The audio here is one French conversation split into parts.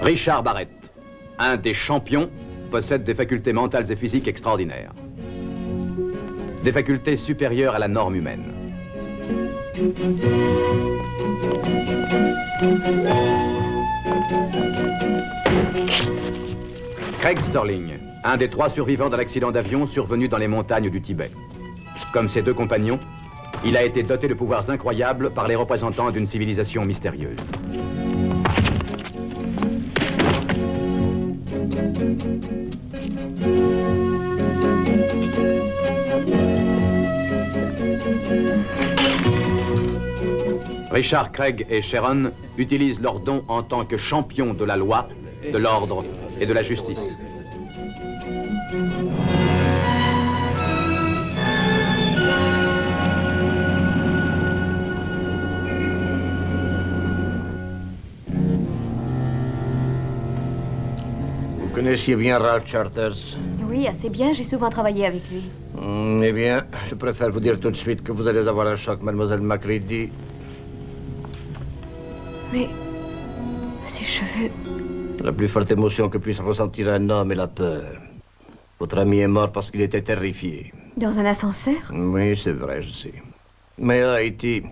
Richard Barrett, un des champions, possède des facultés mentales et physiques extraordinaires. Des facultés supérieures à la norme humaine. Craig Sterling, un des 3 survivants d'un accident d'avion survenu dans les montagnes du Tibet. Comme ses 2 compagnons, il a été doté de pouvoirs incroyables par les représentants d'une civilisation mystérieuse. Richard Craig et Sharon utilisent leurs dons en tant que champions de la loi, de l'ordre et de la justice. Vous connaissiez bien Ralph Charters? Oui, assez bien, j'ai souvent travaillé avec lui. Eh bien, je préfère vous dire tout de suite que vous allez avoir un choc, mademoiselle Macready. Mais... ces cheveux... La plus forte émotion que puisse ressentir un homme est la peur. Votre ami est mort parce qu'il était terrifié. Dans un ascenseur? Oui, c'est vrai, je sais. Mais à Haïti,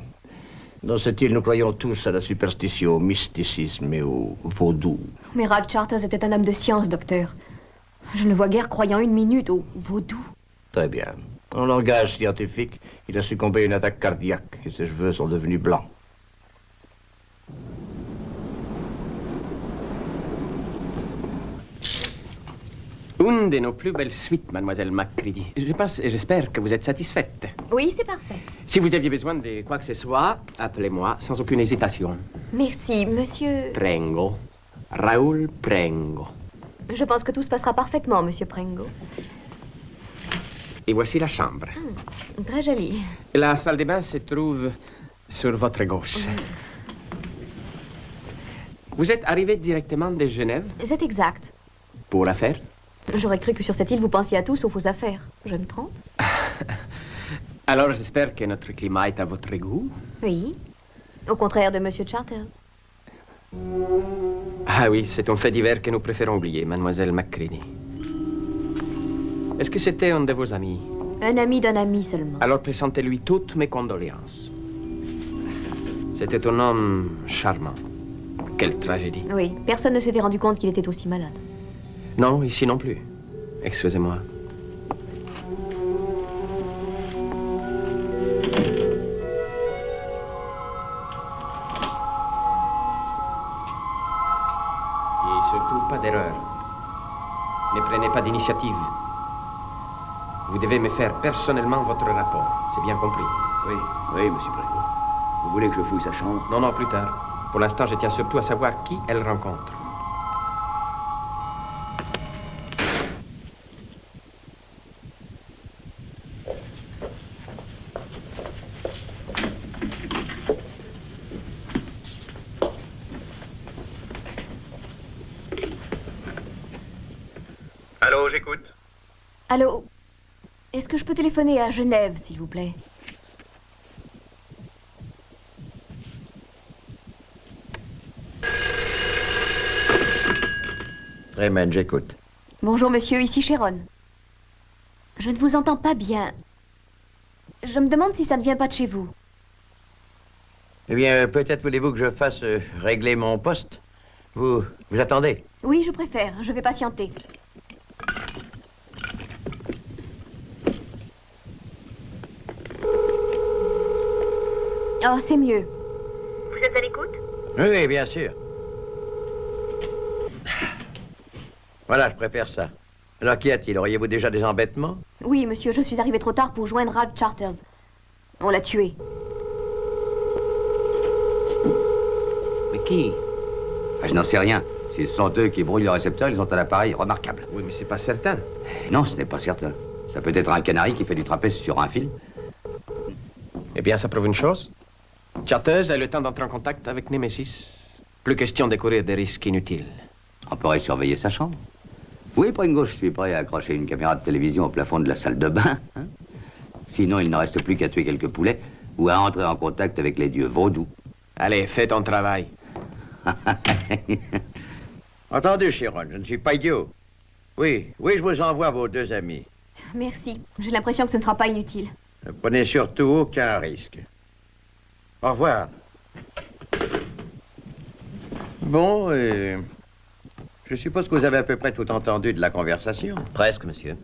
dans cette île, nous croyons tous à la superstition, au mysticisme et au vaudou. Mais Ralph Charters était un homme de science, docteur. Je ne vois guère croyant une minute au vaudou. Très bien. En langage scientifique, il a succombé à une attaque cardiaque et ses cheveux sont devenus blancs. Une de nos plus belles suites, mademoiselle Macready. Je pense et j'espère que vous êtes satisfaite. Oui, c'est parfait. Si vous aviez besoin de quoi que ce soit, appelez-moi sans aucune hésitation. Merci, monsieur... Prengo. Raoul Prengo. Je pense que tout se passera parfaitement, monsieur Prengo. Et voici la chambre. Très jolie. La salle de bain se trouve sur votre gauche. Vous êtes arrivé directement de Genève? C'est exact. Pour l'affaire? J'aurais cru que sur cette île, vous pensiez à tout sauf aux affaires. Je me trompe? Alors, j'espère que notre climat est à votre goût. Oui. Au contraire de monsieur Charters. Ah oui, c'est un fait divers que nous préférons oublier, mademoiselle Macready. Est-ce que c'était un de vos amis? Un ami d'un ami seulement. Alors présentez-lui toutes mes condoléances. C'était un homme charmant. Quelle tragédie. Oui, personne ne s'était rendu compte qu'il était aussi malade. Non, ici non plus. Excusez-moi. Et surtout, pas d'erreur. Ne prenez pas d'initiative. Vous devez me faire personnellement votre rapport. C'est bien compris. Oui, monsieur Prengo. Vous voulez que je fouille sa chambre? Non, non, plus tard. Pour l'instant, je tiens surtout à savoir qui elle rencontre. Allô, j'écoute. Allô? Est-ce que je peux téléphoner à Genève, s'il vous plaît? Raymond, j'écoute. Bonjour, monsieur, ici Sharon. Je ne vous entends pas bien. Je me demande si ça ne vient pas de chez vous. Eh bien, peut-être voulez-vous que je fasse régler mon poste? Vous attendez? Oui, je préfère. Je vais patienter. Oh, c'est mieux. Vous êtes à l'écoute? Oui, bien sûr. Voilà, je préfère ça. Alors, qu'y a-t-il? Auriez-vous déjà des embêtements? Oui, monsieur, je suis arrivé trop tard pour joindre Ralph Charters. On l'a tué. Mais qui? Je n'en sais rien. Si ce sont eux qui brouillent le récepteur, ils ont un appareil remarquable. Oui, mais c'est pas certain. Non, ce n'est pas certain. Ça peut être un canari qui fait du trapèze sur un fil. Eh bien, ça prouve une chose. Charters a eu le temps d'entrer en contact avec Nemesis. Plus question de courir des risques inutiles. On pourrait surveiller sa chambre. Oui, Pringo, je suis prêt à accrocher une caméra de télévision au plafond de la salle de bain. Hein? Sinon, il ne reste plus qu'à tuer quelques poulets ou à entrer en contact avec les dieux vaudous. Allez, fais ton travail. Entendez, Chiron, je ne suis pas idiot. Oui, je vous envoie vos 2 amis. Merci. J'ai l'impression que ce ne sera pas inutile. Ne prenez surtout aucun risque. Au revoir. Bon, je suppose que vous avez à peu près tout entendu de la conversation. Presque, monsieur.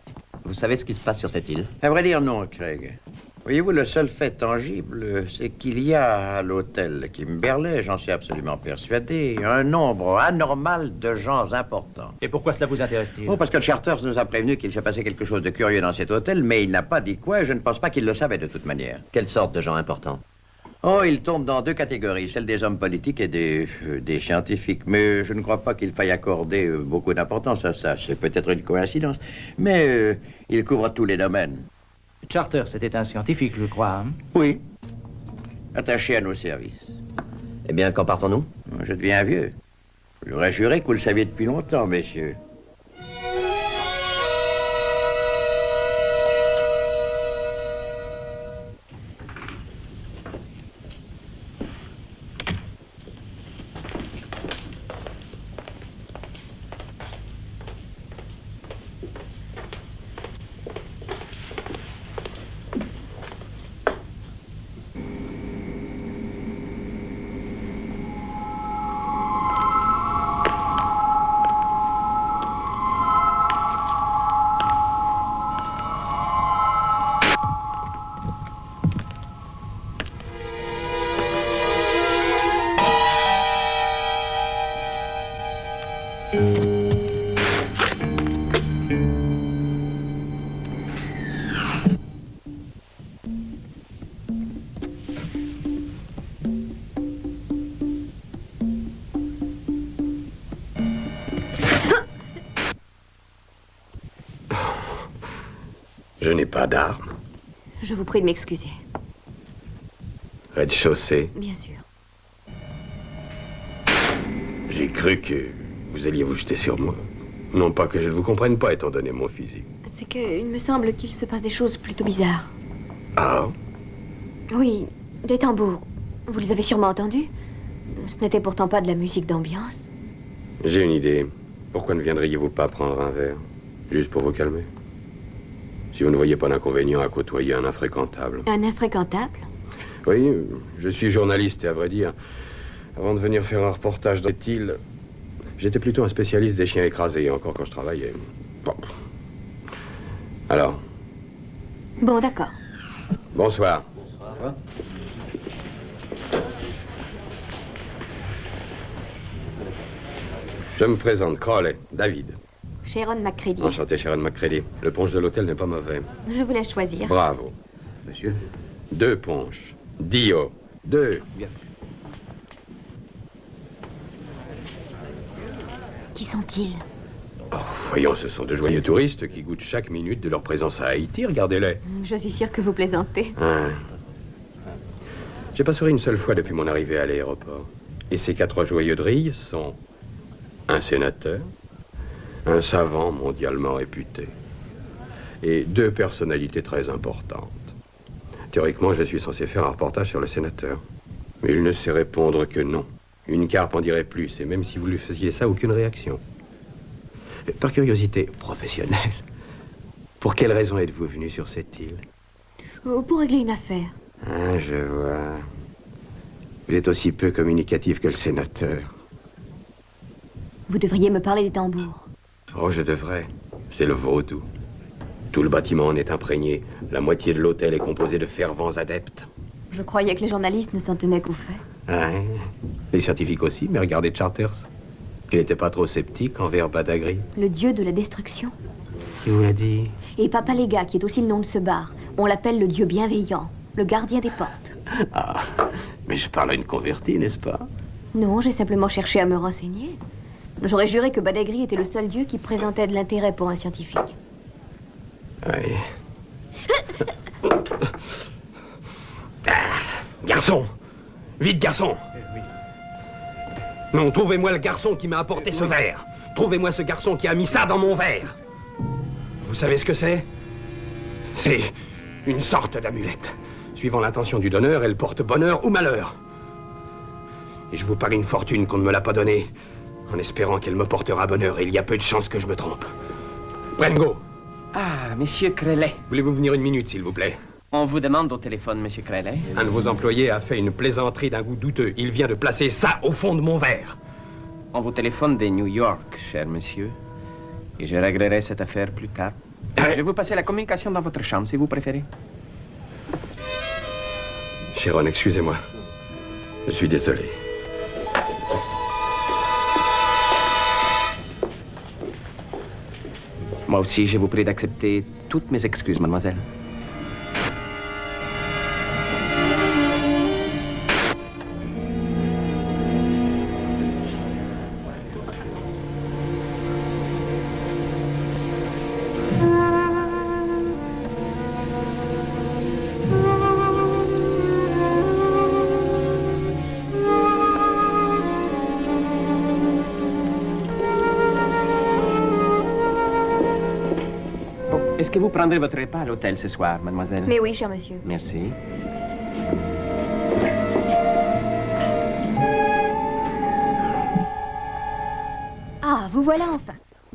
Vous savez ce qui se passe sur cette île? À vrai dire, non, Craig. Voyez-vous, le seul fait tangible, c'est qu'il y a à l'hôtel Kimberley, j'en suis absolument persuadé, un nombre anormal de gens importants. Et pourquoi cela vous intéresse-t-il? Oh, parce que Charters nous a prévenu qu'il s'est passé quelque chose de curieux dans cet hôtel, mais il n'a pas dit quoi, et je ne pense pas qu'il le savait de toute manière. Quelle sorte de gens importants? Oh, il tombe dans 2 catégories, celle des hommes politiques et des scientifiques. Mais je ne crois pas qu'il faille accorder beaucoup d'importance à ça. C'est peut-être une coïncidence. Mais il couvre tous les domaines. Charters était un scientifique, je crois. Hein? Oui. Attaché à nos services. Eh bien, quand partons-nous? Je deviens vieux. J'aurais juré que vous le saviez depuis longtemps, messieurs. Je n'ai pas d'armes. Je vous prie de m'excuser. Rez-de-chaussée. Bien sûr. J'ai cru que vous alliez vous jeter sur moi. Non pas que je ne vous comprenne pas, étant donné mon physique. C'est qu'il me semble qu'il se passe des choses plutôt bizarres. Ah? Oui, des tambours. Vous les avez sûrement entendus? Ce n'était pourtant pas de la musique d'ambiance. J'ai une idée. Pourquoi ne viendriez-vous pas prendre un verre? Juste pour vous calmer. Si vous ne voyez pas d'inconvénient à côtoyer un infréquentable. Un infréquentable? Oui, je suis journaliste et à vrai dire, avant de venir faire un reportage dans cette île, j'étais plutôt un spécialiste des chiens écrasés, encore quand je travaillais. Bon. Alors? Bon, d'accord. Bonsoir. Bonsoir. Je me présente, Crowley, David. Sharon McCready. Enchanté, Sharon McCready. Le punch de l'hôtel n'est pas mauvais. Je vous laisse choisir. Bravo. Monsieur? 2 punches. Dio. 2. Bien. Qui sont-ils? Oh, voyons, ce sont de joyeux touristes qui goûtent chaque minute de leur présence à Haïti. Regardez-les. Je suis sûre que vous plaisantez. Hein. J'ai pas souri une seule fois depuis mon arrivée à l'aéroport. Et ces 4 joyeux drilles sont un sénateur, un savant mondialement réputé et 2 personnalités très importantes. Théoriquement, je suis censé faire un reportage sur le sénateur. Mais il ne sait répondre que non. Une carpe en dirait plus, et même si vous lui faisiez ça, aucune réaction. Par curiosité professionnelle, pour quelle raison êtes-vous venu sur cette île? Pour régler une affaire. Ah, je vois. Vous êtes aussi peu communicatif que le sénateur. Vous devriez me parler des tambours. Oh, je devrais. C'est le vaudou. Tout le bâtiment en est imprégné. La moitié de l'hôtel est composée de fervents adeptes. Je croyais que les journalistes ne s'en tenaient qu'aux faits. Hein? Les scientifiques aussi, mais regardez Charters. Il n'était pas trop sceptique envers Badagry. Le dieu de la destruction. Qui vous l'a dit? Et Papa Léga, qui est aussi le nom de ce bar. On l'appelle le dieu bienveillant, le gardien des portes. Ah, mais je parle à une convertie, n'est-ce pas? Non, j'ai simplement cherché à me renseigner. J'aurais juré que Badagry était le seul dieu qui présentait de l'intérêt pour un scientifique. Oui. Garçon! Vite, garçon! Non, trouvez-moi le garçon qui m'a apporté ce verre. Trouvez-moi ce garçon qui a mis ça dans mon verre. Vous savez ce que c'est? C'est une sorte d'amulette. Suivant l'intention du donneur, elle porte bonheur ou malheur. Et je vous parie une fortune qu'on ne me l'a pas donnée. en espérant qu'elle me portera bonheur. Et il y a peu de chances que je me trompe. Prengo, Ah, Monsieur Crellet. voulez-vous venir une minute, s'il vous plaît? On vous demande au téléphone, Monsieur Crellet. Un de vos employés a fait une plaisanterie d'un goût douteux. Il vient de placer ça au fond de mon verre. On vous téléphone de New York, cher monsieur. Et je réglerai cette affaire plus tard. Je vais vous passer la communication dans votre chambre, si vous préférez. Sharon, excusez-moi. Je suis désolé. Moi aussi, je vous prie d'accepter toutes mes excuses, mademoiselle. Bon, est-ce que vous prendrez votre repas à l'hôtel ce soir, mademoiselle? Mais oui, cher monsieur. Merci. Ah, vous voilà enfin.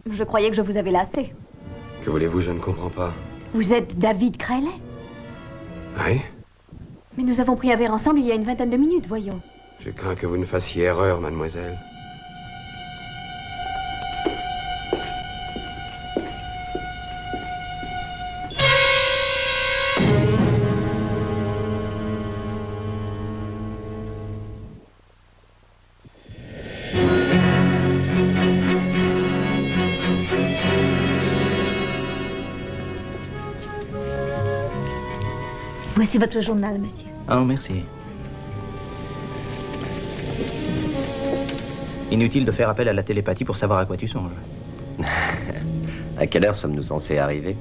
Je croyais que je vous avais lassé. Que voulez-vous, je ne comprends pas. Vous êtes David Crellet? Oui? Mais nous avons pris un verre ensemble il y a une vingtaine de minutes, voyons. Je crains que vous ne fassiez erreur, mademoiselle. Voici votre journal, monsieur. Oh, merci. Inutile de faire appel à la télépathie pour savoir à quoi tu songes. À quelle heure sommes-nous censés arriver?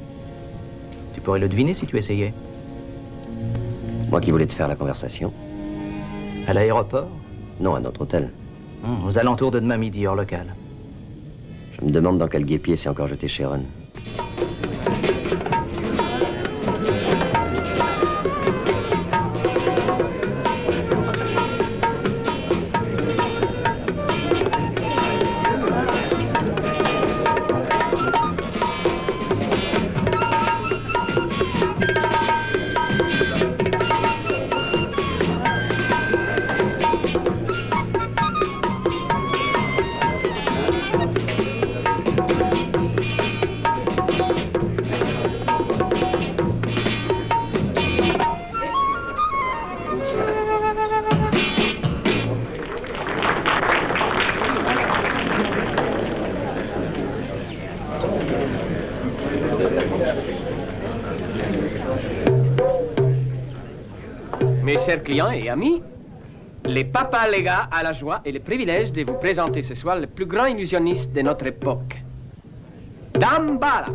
Tu pourrais le deviner si tu essayais. Moi qui voulais te faire la conversation. À l'aéroport? Non, à notre hôtel. Aux alentours de demain midi, hors local. Je me demande dans quel guêpier s'est encore jeté Sharon. Mes chers clients et amis, les papas légats a la joie et le privilège de vous présenter ce soir le plus grand illusionniste de notre époque, Damballa.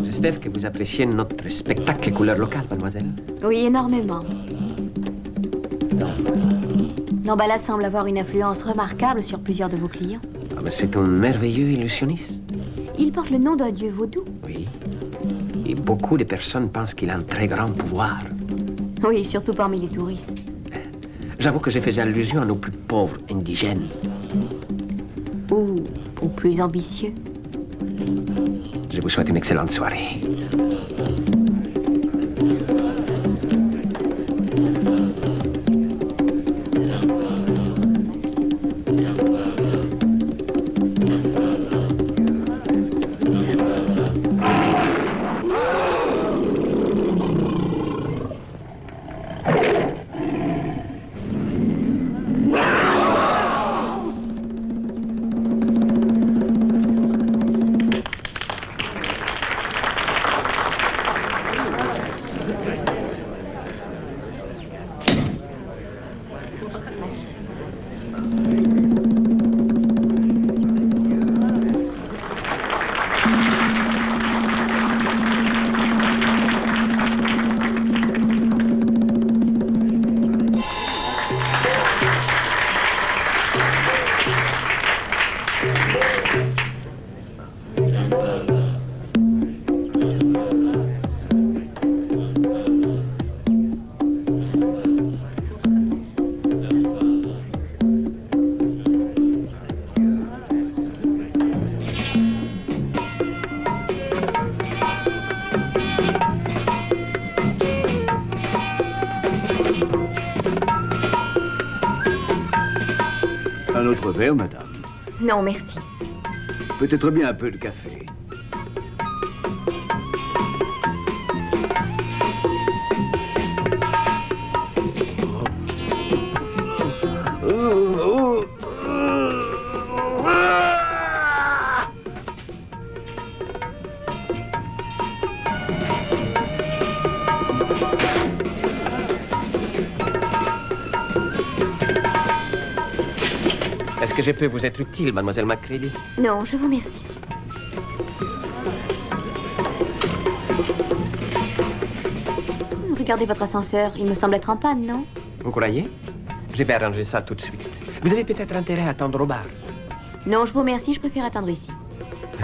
J'espère que vous appréciez notre spectacle couleur locale, mademoiselle. Oui, énormément. Nambala semble avoir une influence remarquable sur plusieurs de vos clients. Ah, mais c'est un merveilleux illusionniste. Il porte le nom d'un dieu vaudou. Oui. Et beaucoup de personnes pensent qu'il a un très grand pouvoir. Oui, surtout parmi les touristes. J'avoue que j'ai fait allusion à nos plus pauvres indigènes. Ou plus ambitieux. Je vous souhaite une excellente soirée. Un autre verre, madame? Non, merci. Peut-être bien un peu de café. Est-ce que je peux vous être utile, mademoiselle Macready? Non, je vous remercie. Regardez votre ascenseur. Il me semble être en panne, non? Vous croyez? Je vais arranger ça tout de suite. Vous avez peut-être intérêt à attendre au bar. Non, je vous remercie. Je préfère attendre ici.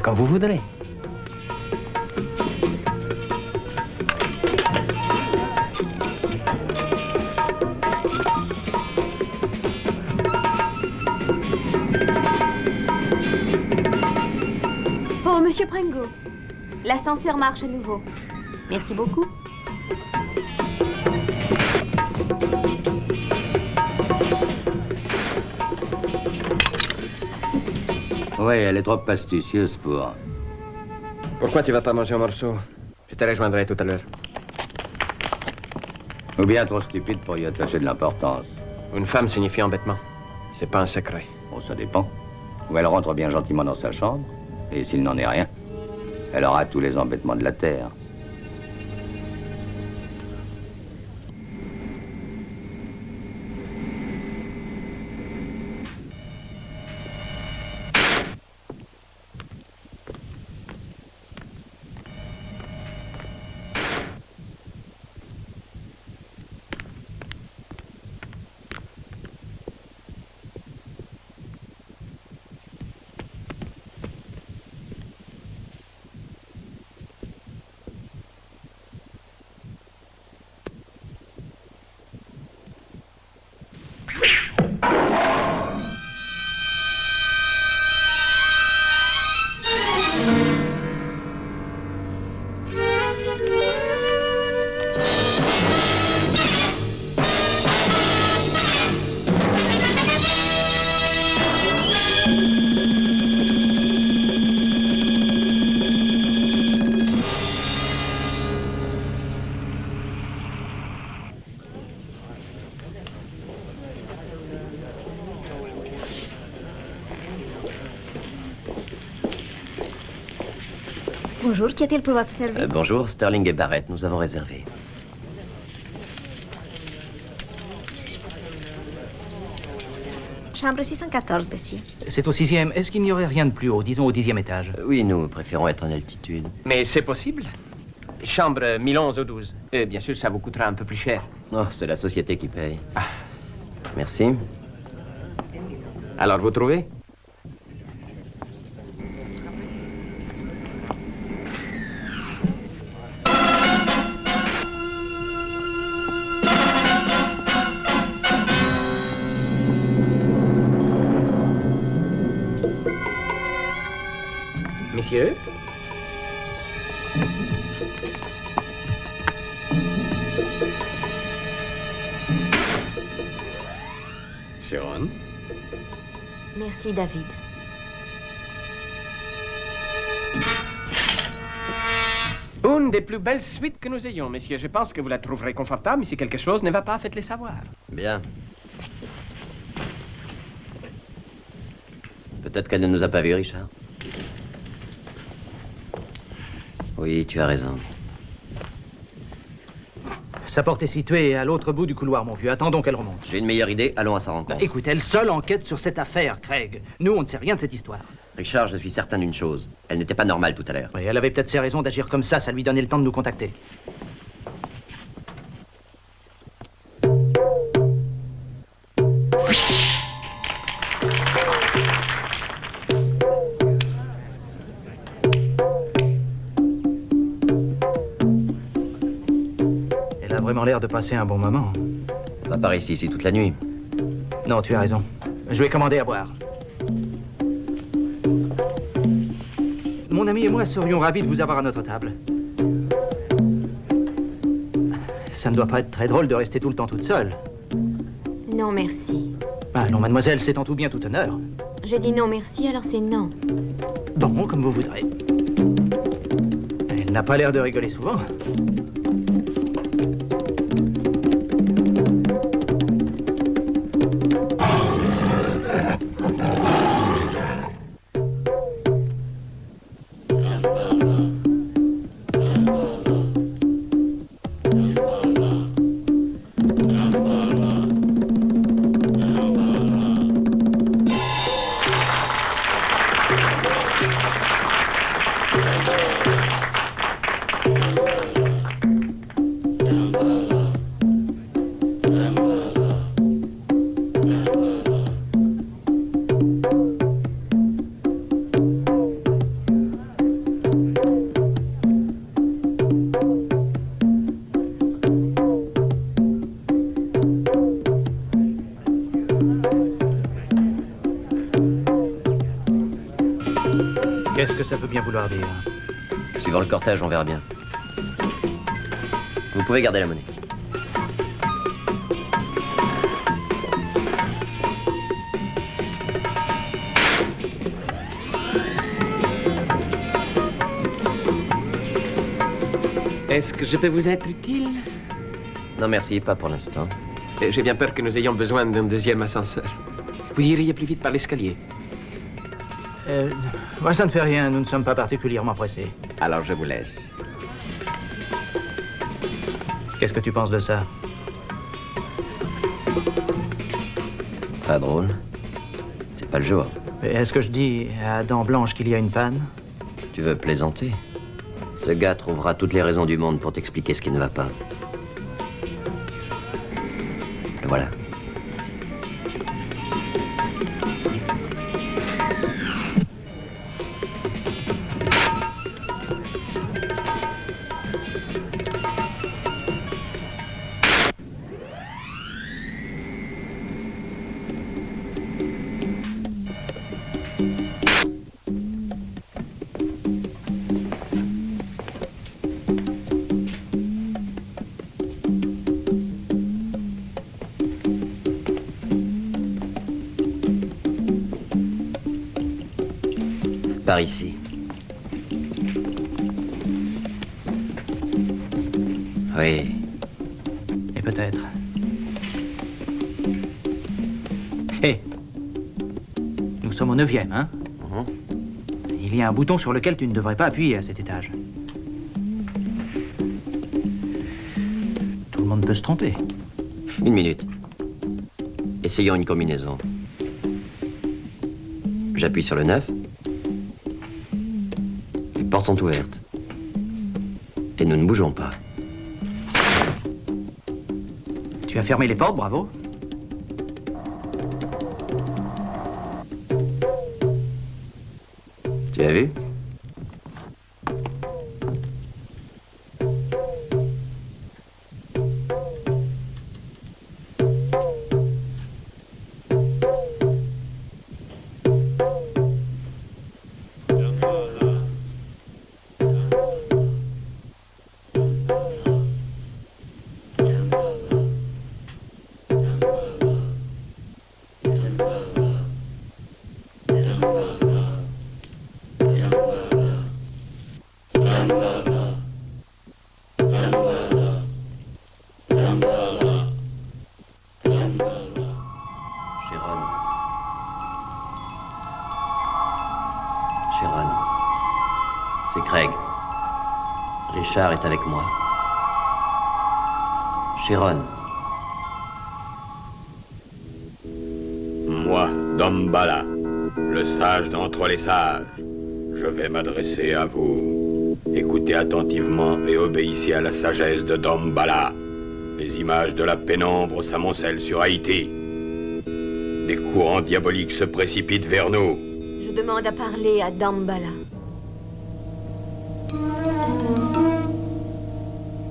Quand vous voudrez. Oh, Monsieur Pringo, l'ascenseur marche à nouveau. Merci beaucoup. Oui, elle est trop astucieuse pour... Pourquoi tu vas pas manger un morceau? Je te rejoindrai tout à l'heure. Ou bien trop stupide pour y attacher de l'importance. Une femme signifie embêtement. C'est pas un secret. Bon, ça dépend. Ou elle rentre bien gentiment dans sa chambre, et s'il n'en est rien, elle aura tous les embêtements de la terre. Bonjour, qu'y a-t-il pour votre service? Bonjour, Sterling et Barrett, nous avons réservé. Chambre 614, monsieur. C'est au 6e. Est-ce qu'il n'y aurait rien de plus haut, disons au 10e étage? Oui, nous préférons être en altitude. Mais c'est possible. Chambre 1011 au 12. Et bien sûr, ça vous coûtera un peu plus cher. Oh, c'est la société qui paye. Ah. Merci. Alors, vous trouvez? Messieurs? Sharon? Merci, David. Une des plus belles suites que nous ayons, messieurs. Je pense que vous la trouverez confortable, mais si quelque chose ne va pas, faites-les savoir. Bien. Peut-être qu'elle ne nous a pas vus, Richard. Oui, tu as raison. Sa porte est située à l'autre bout du couloir, mon vieux. Attendons qu'elle remonte. J'ai une meilleure idée, allons à sa rencontre. Écoute, elle seule enquête sur cette affaire, Craig. Nous, on ne sait rien de cette histoire. Richard, je suis certain d'une chose. Elle n'était pas normale tout à l'heure. Oui, elle avait peut-être ses raisons d'agir comme ça lui donnait le temps de nous contacter. Elle a vraiment l'air de passer un bon moment. Pas par ici toute la nuit. Non, tu as raison. Je vais commander à boire. Mon ami et moi serions ravis de vous avoir à notre table. Ça ne doit pas être très drôle de rester tout le temps toute seule. Non, merci. Ah non, mademoiselle, c'est en tout bien tout honneur. J'ai dit non, merci, alors c'est non. Bon, comme vous voudrez. Elle n'a pas l'air de rigoler souvent. Qu'est-ce que ça peut bien vouloir dire? Suivant le cortège, on verra bien. Vous pouvez garder la monnaie. Est-ce que je peux vous être utile? Non, merci, pas pour l'instant. J'ai bien peur que nous ayons besoin d'un deuxième ascenseur. Vous iriez plus vite par l'escalier. Moi, ça ne fait rien. Nous ne sommes pas particulièrement pressés. Alors je vous laisse. Qu'est-ce que tu penses de ça? Pas drôle. C'est pas le jour. Est-ce que je dis à Dent Blanche qu'il y a une panne? Tu veux plaisanter? Ce gars trouvera toutes les raisons du monde pour t'expliquer ce qui ne va pas. Le voilà. Par ici. Oui. Et peut-être. Hé! Nous sommes au 9e, hein? Il y a un bouton sur lequel tu ne devrais pas appuyer à cet étage. Tout le monde peut se tromper. Une minute. Essayons une combinaison. J'appuie sur le 9. Les portes sont ouvertes. Et nous ne bougeons pas. Tu as fermé les portes, bravo. Tu as vu? Sharon, c'est Craig. Richard est avec moi. Sharon. Moi, Damballa, le sage d'entre les sages, je vais m'adresser à vous. Écoutez attentivement et obéissez à la sagesse de Damballa. Les images de la pénombre s'amoncellent sur Haïti. Des courants diaboliques se précipitent vers nous. Je demande à parler à Damballa.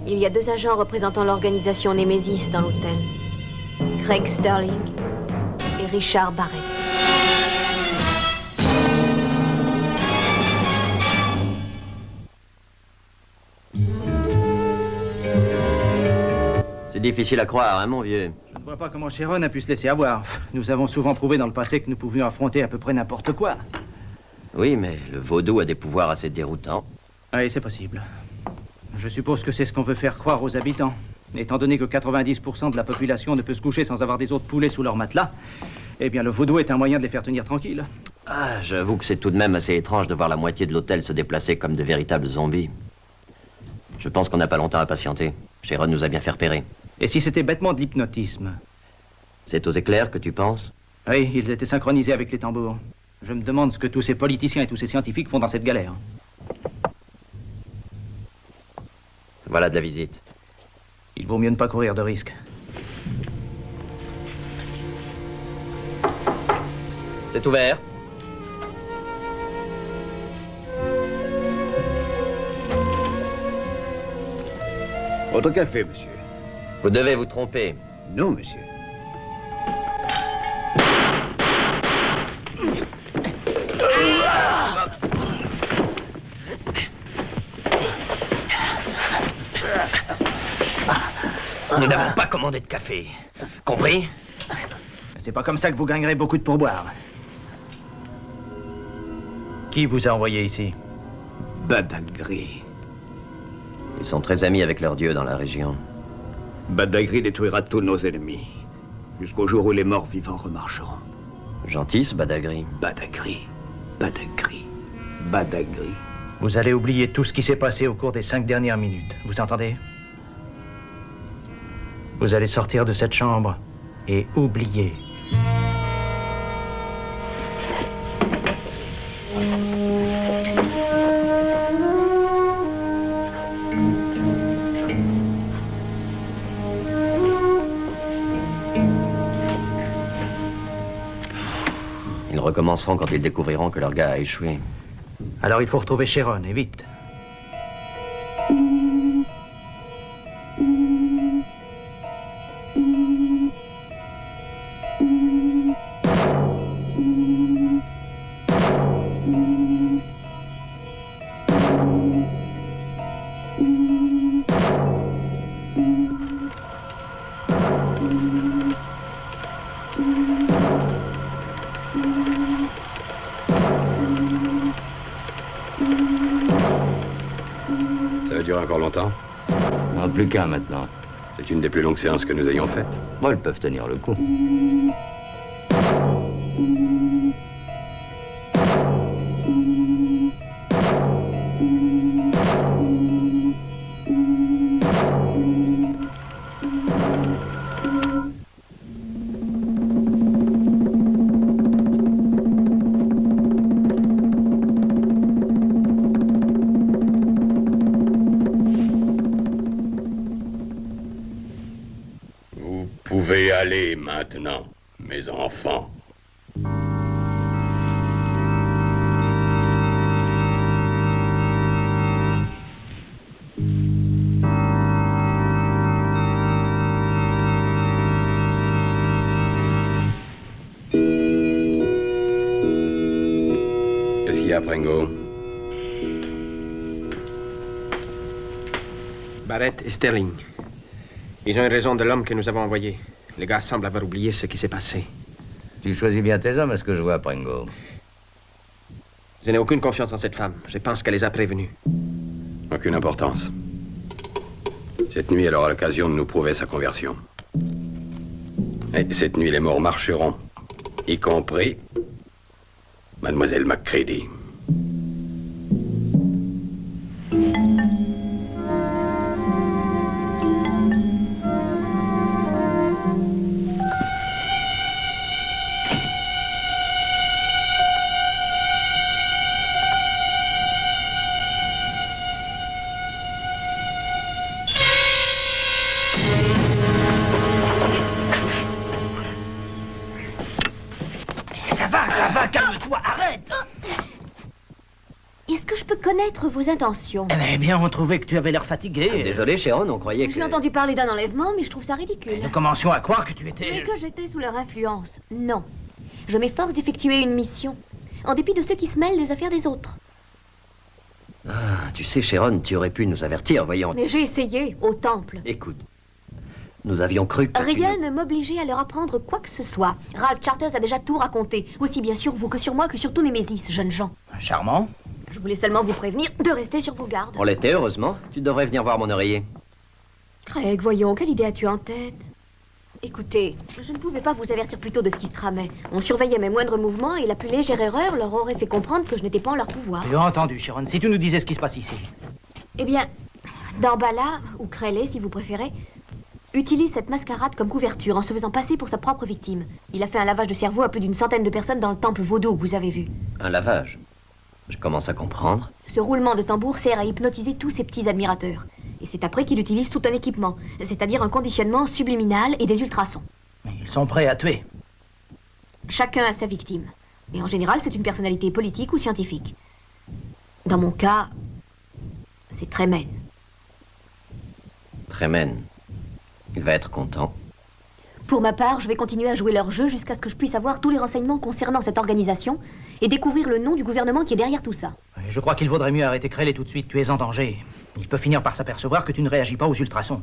Il y a 2 agents représentant l'organisation Némésis dans l'hôtel. Craig Sterling et Richard Barrett. C'est difficile à croire, hein, mon vieux? Je ne vois pas comment Sharon a pu se laisser avoir. Nous avons souvent prouvé dans le passé que nous pouvions affronter à peu près n'importe quoi. Oui, mais le vaudou a des pouvoirs assez déroutants. Oui, c'est possible. Je suppose que c'est ce qu'on veut faire croire aux habitants. Étant donné que 90% de la population ne peut se coucher sans avoir des os de poulet sous leur matelas, eh bien le vaudou est un moyen de les faire tenir tranquilles. Ah, j'avoue que c'est tout de même assez étrange de voir la moitié de l'hôtel se déplacer comme de véritables zombies. Je pense qu'on n'a pas longtemps à patienter. Sharon nous a bien fait repérer. Et si c'était bêtement de l'hypnotisme? C'est aux éclairs que tu penses? Oui, ils étaient synchronisés avec les tambours. Je me demande ce que tous ces politiciens et tous ces scientifiques font dans cette galère. Voilà de la visite. Il vaut mieux ne pas courir de risques. C'est ouvert. Votre café, monsieur. Vous devez vous tromper. Non, monsieur. Nous n'avons pas commandé de café. Compris? C'est pas comme ça que vous gagnerez beaucoup de pourboires. Qui vous a envoyé ici? Badagry. Ils sont très amis avec leur dieu dans la région. Badagry détruira tous nos ennemis. Jusqu'au jour où les morts vivants remarcheront. Gentil, ce Badagry. Badagry. Badagry. Badagry. Vous allez oublier tout ce qui s'est passé au cours des 5 dernières minutes. Vous entendez? Vous allez sortir de cette chambre et oublier. Ils recommenceront quand ils découvriront que leur gars a échoué. Alors il faut retrouver Sharon, et vite. Ça va durer encore longtemps? Non, plus qu'un maintenant. C'est une des plus longues séances que nous ayons faites. Bon, ils peuvent tenir le coup. Vous pouvez aller maintenant, mes enfants. Qu'est-ce qu'il y a, Pringo? Barrett et Sterling. Ils ont eu raison de l'homme que nous avons envoyé. Les gars semblent avoir oublié ce qui s'est passé. Tu choisis bien tes hommes, à ce que je vois, Pringo. Je n'ai aucune confiance en cette femme. Je pense qu'elle les a prévenus. Aucune importance. Cette nuit, elle aura l'occasion de nous prouver sa conversion. Et cette nuit, les morts marcheront, y compris Mademoiselle McCready. Ça va, calme-toi, arrête! Est-ce que je peux connaître vos intentions? Eh bien, on trouvait que tu avais l'air fatigué. Désolé, Sharon, on croyait que... J'ai entendu parler d'un enlèvement, mais je trouve ça ridicule. Nous commencions à croire que tu étais... Mais que j'étais sous leur influence. Non. Je m'efforce d'effectuer une mission, en dépit de ceux qui se mêlent des affaires des autres. Ah, tu sais, Sharon, tu aurais pu nous avertir, voyons. Mais j'ai essayé, au temple. Écoute, nous avions cru que Rien ne m'obligeait à leur apprendre quoi que ce soit. Ralph Charters a déjà tout raconté, aussi bien sur vous que sur moi que sur tous Némésis, jeunes gens. Charmant. Je voulais seulement vous prévenir de rester sur vos gardes. On l'était, heureusement. Tu devrais venir voir mon oreiller. Craig, voyons, quelle idée as-tu en tête? Écoutez, je ne pouvais pas vous avertir plus tôt de ce qui se tramait. On surveillait mes moindres mouvements et la plus légère erreur leur aurait fait comprendre que je n'étais pas en leur pouvoir. J'ai entendu, Sharon. Si tu nous disais ce qui se passe ici. Eh bien, Damballa, ou Creley si vous préférez, utilise cette mascarade comme couverture en se faisant passer pour sa propre victime. Il a fait un lavage de cerveau à plus d'une centaine de personnes dans le temple vaudou que vous avez vu. Un lavage. Je commence à comprendre. Ce roulement de tambour sert à hypnotiser tous ses petits admirateurs. Et c'est après qu'il utilise tout un équipement, c'est-à-dire un conditionnement subliminal et des ultrasons. Ils sont prêts à tuer. Chacun a sa victime. Et en général, c'est une personnalité politique ou scientifique. Dans mon cas, c'est Tremen. Tremen. Il va être content. Pour ma part, je vais continuer à jouer leur jeu jusqu'à ce que je puisse avoir tous les renseignements concernant cette organisation et découvrir le nom du gouvernement qui est derrière tout ça. Je crois qu'il vaudrait mieux arrêter Creley tout de suite. Tu es en danger. Il peut finir par s'apercevoir que tu ne réagis pas aux ultrasons.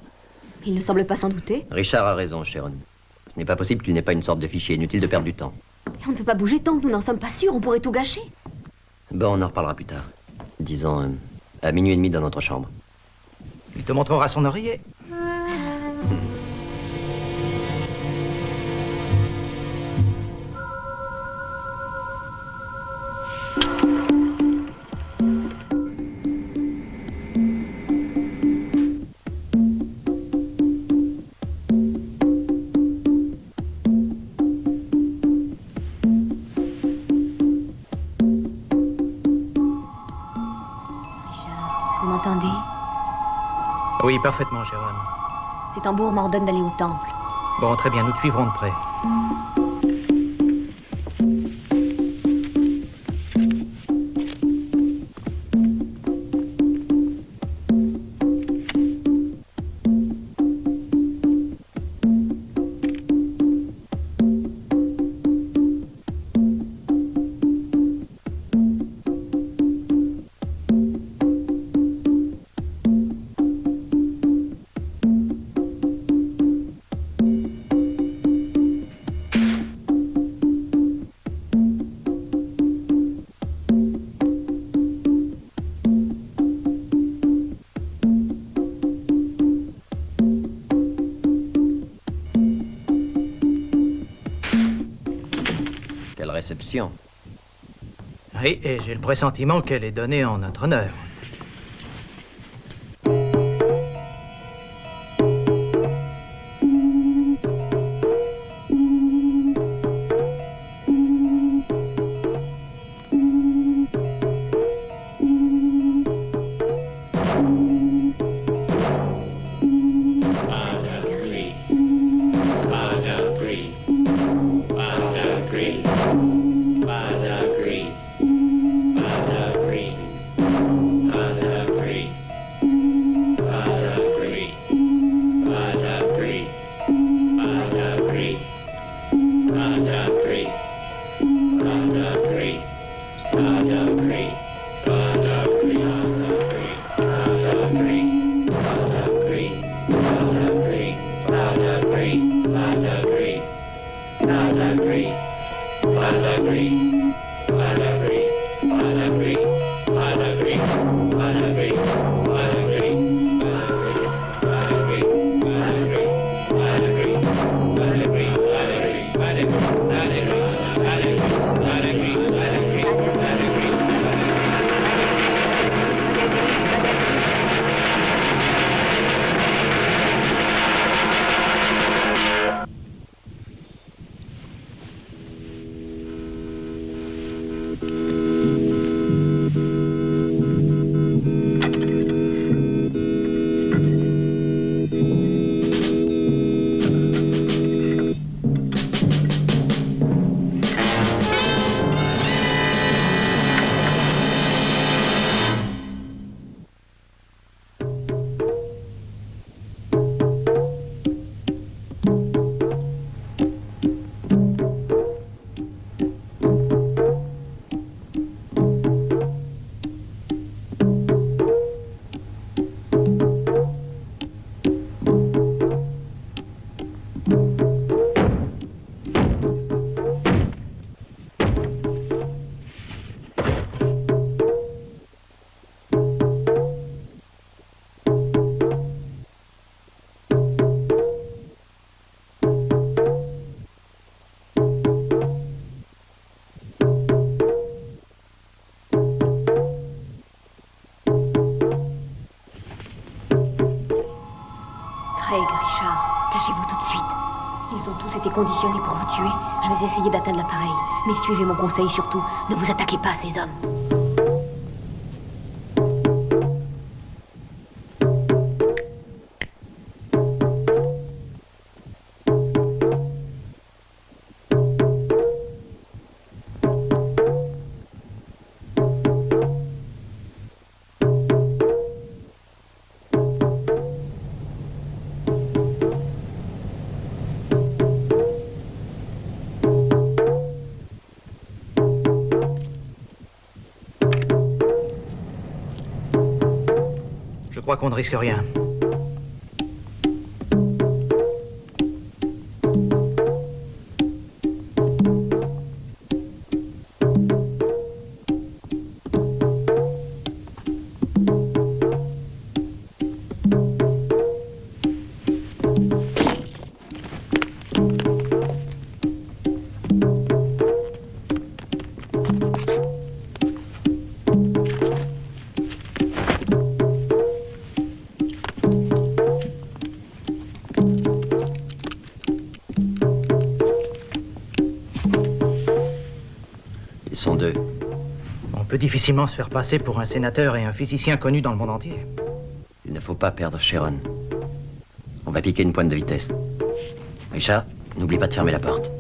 Il ne semble pas s'en douter. Richard a raison, Sharon. Ce n'est pas possible qu'il n'ait pas une sorte de fichier. Inutile de perdre du temps. On ne peut pas bouger tant que nous n'en sommes pas sûrs. On pourrait tout gâcher. Bon, on en reparlera plus tard. Disons, à minuit et demi dans notre chambre. Il te montrera son oreiller. Vous m'entendez? Oui, parfaitement, Sharon. Ces tambours m'ordonnent d'aller au temple. Bon, très bien, nous te suivrons de près. Réception. Oui, et j'ai le pressentiment qu'elle est donnée en notre honneur. Craig, Richard, cachez-vous tout de suite. Ils ont tous été conditionnés pour vous tuer. Je vais essayer d'atteindre l'appareil. Mais suivez mon conseil surtout. Ne vous attaquez pas à ces hommes. Je crois qu'on ne risque rien. Ils sont deux. On peut difficilement se faire passer pour un sénateur et un physicien connu dans le monde entier. Il ne faut pas perdre Sharon. On va piquer une pointe de vitesse. Richard, n'oublie pas de fermer la porte.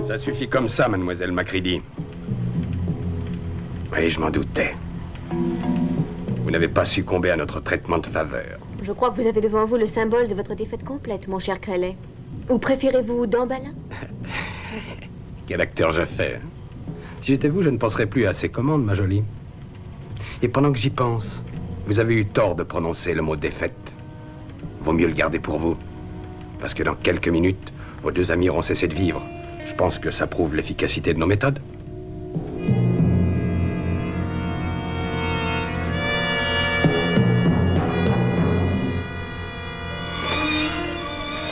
Ça suffit comme ça, mademoiselle Macready. Oui, je m'en doutais. Vous n'avez pas succombé à notre traitement de faveur. Je crois que vous avez devant vous le symbole de votre défaite complète, mon cher Creley. Ou préférez-vous Dambala? Quel acteur je fais. Hein? Si j'étais vous, je ne penserais plus à ces commandes, ma jolie. Et pendant que j'y pense, vous avez eu tort de prononcer le mot défaite. Vaut mieux le garder pour vous. Parce que dans quelques minutes, vos deux amis auront cessé de vivre. Je pense que ça prouve l'efficacité de nos méthodes.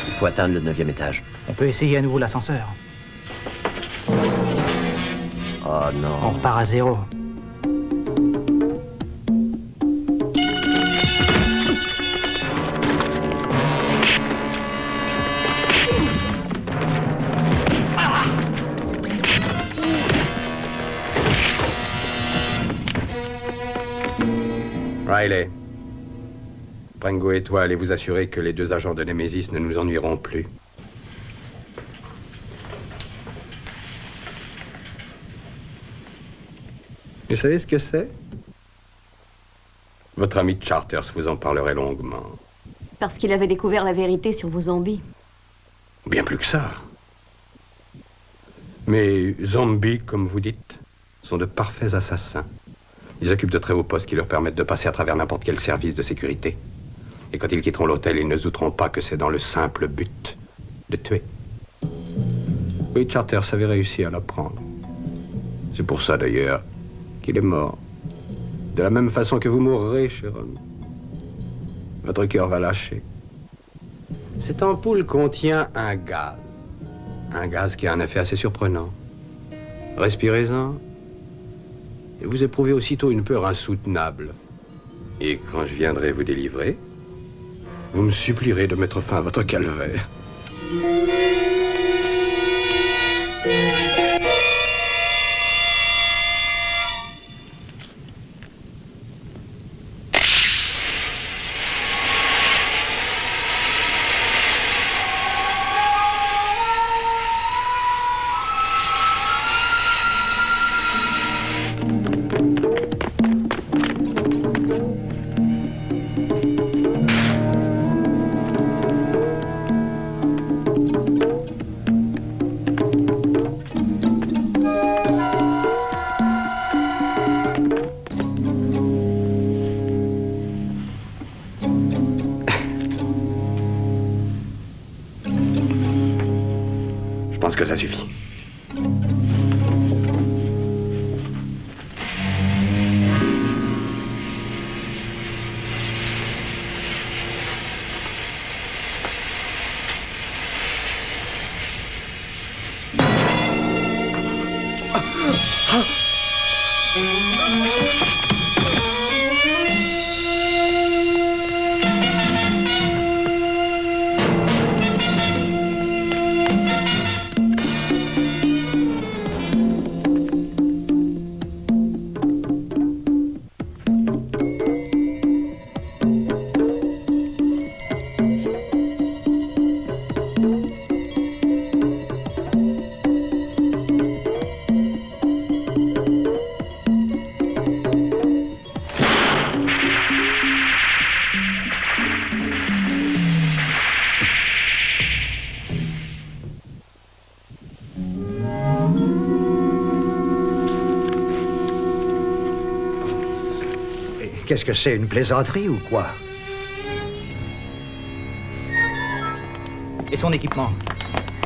Il faut atteindre le 9e étage. On peut essayer à nouveau l'ascenseur. Oh non. On repart à zéro. Riley. Pringo et toi allez vous assurer que les 2 agents de Nemesis ne nous ennuieront plus. Vous savez ce que c'est? Votre ami Charters vous en parlerait longuement. Parce qu'il avait découvert la vérité sur vos zombies. Bien plus que ça. Mais zombies, comme vous dites, sont de parfaits assassins. Ils occupent de très hauts postes qui leur permettent de passer à travers n'importe quel service de sécurité. Et quand ils quitteront l'hôtel, ils ne douteront pas que c'est dans le simple but de tuer. Oui, Charters avait réussi à l'apprendre. C'est pour ça, d'ailleurs, qu'il est mort. De la même façon que vous mourrez, Sharon. Votre cœur va lâcher. Cette ampoule contient un gaz. Un gaz qui a un effet assez surprenant. Respirez-en. Et vous éprouvez aussitôt une peur insoutenable. Et quand je viendrai vous délivrer, vous me supplierez de mettre fin à votre calvaire. Je pense que ça suffit. Qu'est-ce que c'est, une plaisanterie ou quoi? Et son équipement?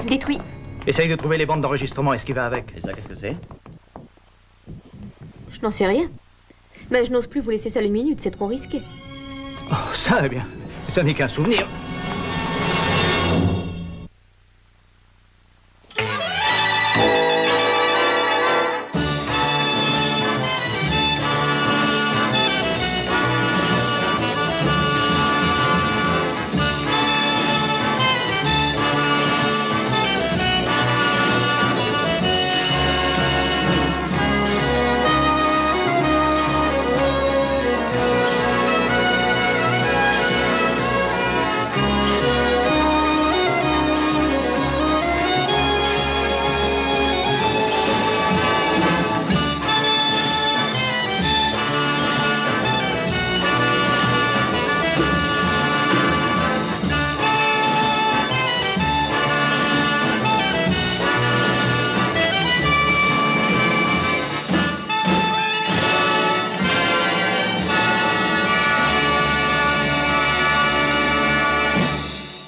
Détruit. Essaye de trouver les bandes d'enregistrement et ce qui va avec. Et ça, qu'est-ce que c'est? Je n'en sais rien. Mais je n'ose plus vous laisser seul une minute, c'est trop risqué. Oh, ça, eh bien, ça n'est qu'un souvenir.